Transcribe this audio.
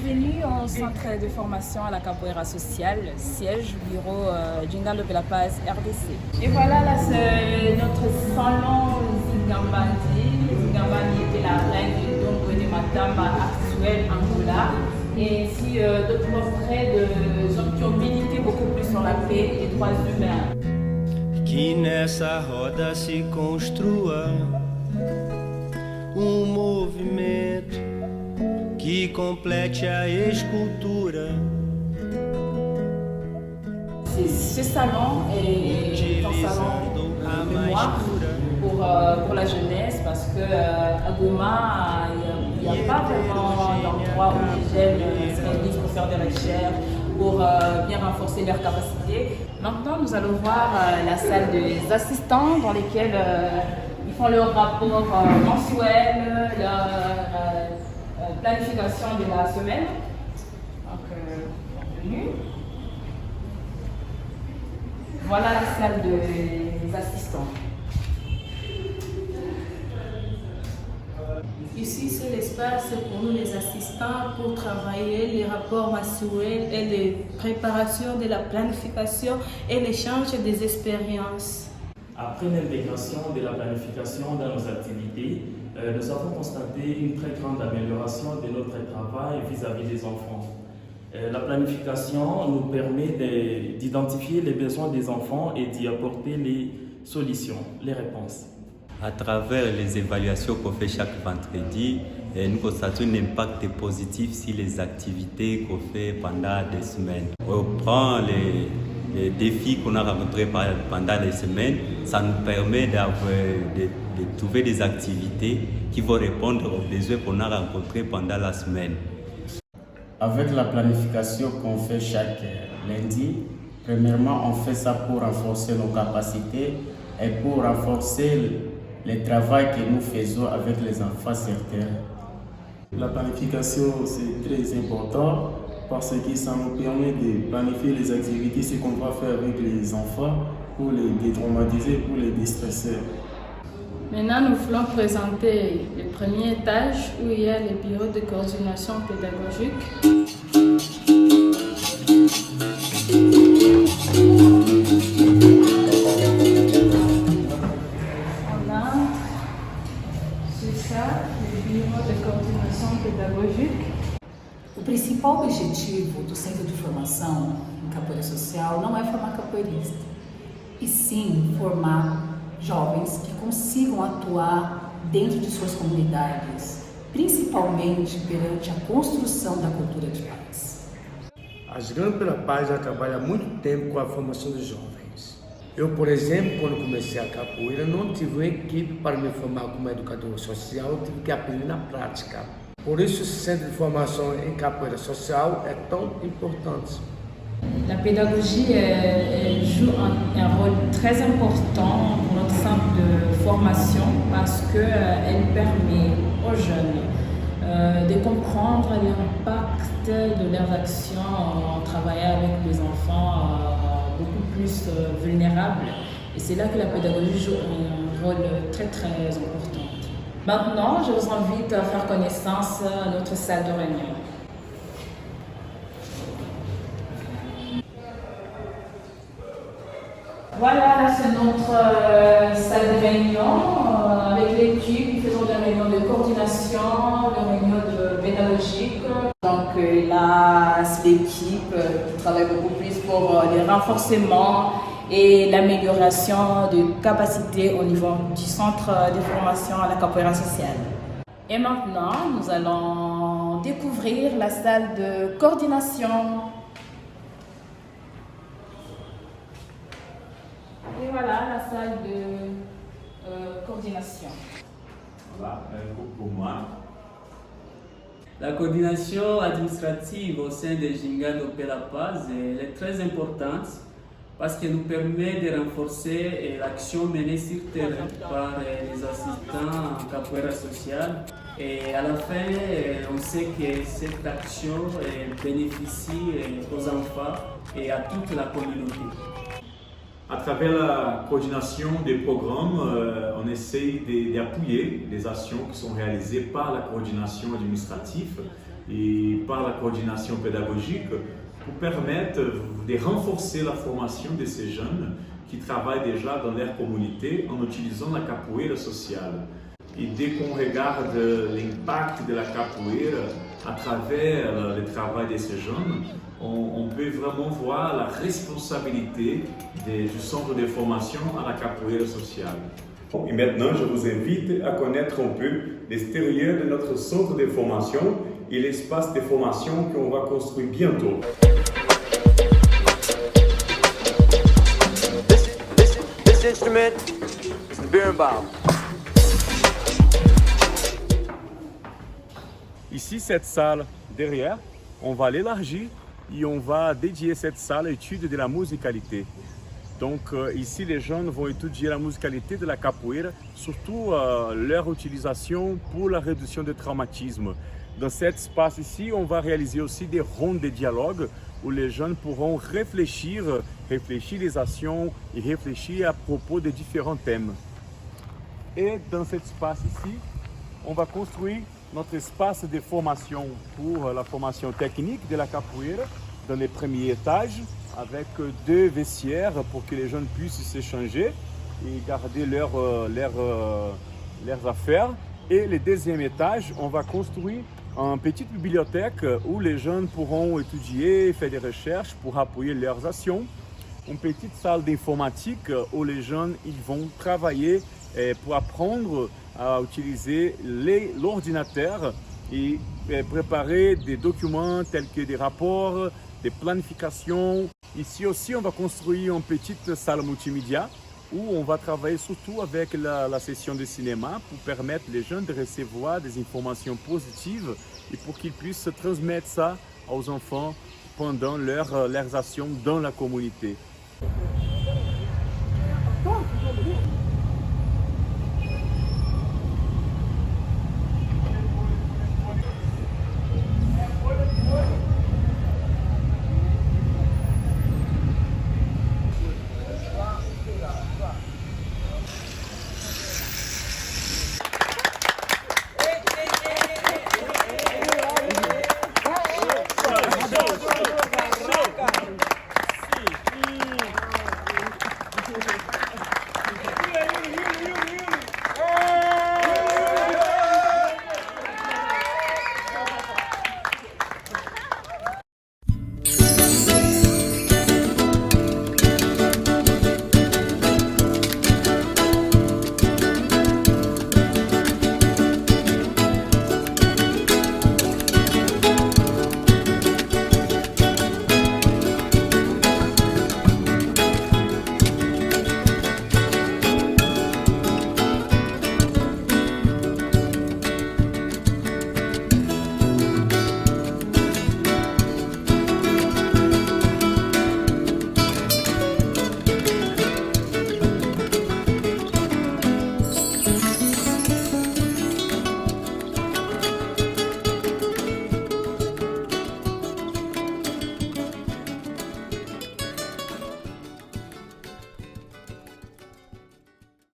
Bienvenue au centre de formation à la capoeira sociale, siège bureau Djingalo de la Paz RDC. Et voilà, là c'est notre salon Zingambandi. Zingambandi était la reine du Dongo de Matamba actuelle Angola. Et ainsi d'autres portraits de gens qui ont milité beaucoup plus sur la paix et les droits humains. Que nessa roda se construa movimento que complete a escultura. Ce salon est un salon de mémoire pour la jeunesse parce qu'à Goma, il n'y a pas vraiment d'endroit où les jeunes se réunissent pour faire des recherches, pour bien renforcer leurs capacités. Maintenant, nous allons voir la salle des assistants dans lesquels ils font leur rapport mensuel, leur planification de la semaine. Donc, bienvenue. Voilà la salle des assistants. Ici, c'est l'espace pour nous les assistants pour travailler les rapports mensuels et les préparations de la planification et l'échange des expériences. Après l'intégration de la planification dans nos activités, nous avons constaté une très grande amélioration de notre travail vis-à-vis des enfants. La planification nous permet d'identifier les besoins des enfants et d'y apporter les solutions, les réponses. À travers les évaluations qu'on fait chaque vendredi, nous constatons un impact positif sur les activités qu'on fait pendant des semaines. On prend les défis qu'on a rencontrés pendant les semaines, ça nous permet de trouver des activités qui vont répondre aux besoins qu'on a rencontrés pendant la semaine. Avec la planification qu'on fait chaque lundi, premièrement, on fait ça pour renforcer nos capacités et pour renforcer le travail que nous faisons avec les enfants certains. La planification, c'est très important parce que ça nous permet de planifier les activités, ce qu'on va faire avec les enfants pour les détraumatiser, pour les déstresser. Maintenant, nous voulons présenter le premier étage où il y a le bureau de coordination pédagogique. On a, c'est ça, le bureau de coordenação pédagogique. O principal objetivo do Centro de Formação em Capoeira Social não é formar capoeiristas, e sim formar jovens que consigam atuar dentro de suas comunidades, principalmente perante a construção da cultura de paz. A Gigante pela Paz já trabalha há muito tempo com a formação dos jovens. Eu, por exemplo, quando comecei a capoeira, não tive uma equipe para me formar como educador social, eu tive que aprender na prática. Por isso, o Centro de Formação em Capoeira Social é tão importante. La pédagogie joue un rôle très important pour notre centre de formation parce qu'elle permet aux jeunes de comprendre l'impact de leurs actions en travaillant avec les enfants beaucoup plus vulnérables. Et c'est là que la pédagogie joue un rôle très très important. Maintenant, je vous invite à faire connaissance à notre salle de réunion. Voilà, là c'est notre salle de réunion avec l'équipe. Nous faisons des réunions de coordination, des réunions pédagogiques. Donc là, c'est l'équipe qui travaille beaucoup plus pour le renforcement et l'amélioration de capacités au niveau du centre de formation à la capoeira sociale. Et maintenant, nous allons découvrir la salle de coordination. Et voilà la salle de coordination. Voilà, pour moi. La coordination administrative au sein de Djingalo de la Paz est très importante parce qu'elle nous permet de renforcer l'action menée sur terrain par les assistants en capoeira sociale. Et à la fin, on sait que cette action bénéficie aux enfants et à toute la communauté. À travers la coordination des programmes, on essaye d'appuyer les actions qui sont réalisées par la coordination administrative et par la coordination pédagogique pour permettre de renforcer la formation de ces jeunes qui travaillent déjà dans leur communauté en utilisant la capoeira sociale. Et dès qu'on regarde l'impact de la capoeira à travers le travail de ces jeunes, on peut vraiment voir la responsabilité du centre de formation à la capoeira sociale. Et maintenant, je vous invite à connaître un peu l'extérieur de notre centre de formation et l'espace de formation qu'on va construire bientôt. This instrument is the berimbau. Ici, cette salle derrière, on va l'élargir et on va dédier cette salle à l'étude de la musicalité. Donc ici, les jeunes vont étudier la musicalité de la capoeira, surtout leur utilisation pour la réduction des traumatismes. Dans cet espace ici, on va réaliser aussi des rondes de dialogue où les jeunes pourront réfléchir les actions et réfléchir à propos de différents thèmes. Et dans cet espace ici, on va construire notre espace de formation pour la formation technique de la capoeira dans les premiers étages avec 2 vestiaires pour que les jeunes puissent s'échanger et garder leurs affaires. Et le deuxième étage, on va construire une petite bibliothèque où les jeunes pourront étudier, faire des recherches pour appuyer leurs actions. Une petite salle d'informatique où les jeunes ils vont travailler pour apprendre à utiliser l'ordinateur et préparer des documents tels que des rapports, des planifications. Ici aussi, on va construire une petite salle multimédia où on va travailler surtout avec la session de cinéma pour permettre les jeunes de recevoir des informations positives et pour qu'ils puissent transmettre ça aux enfants pendant leurs actions dans la communauté.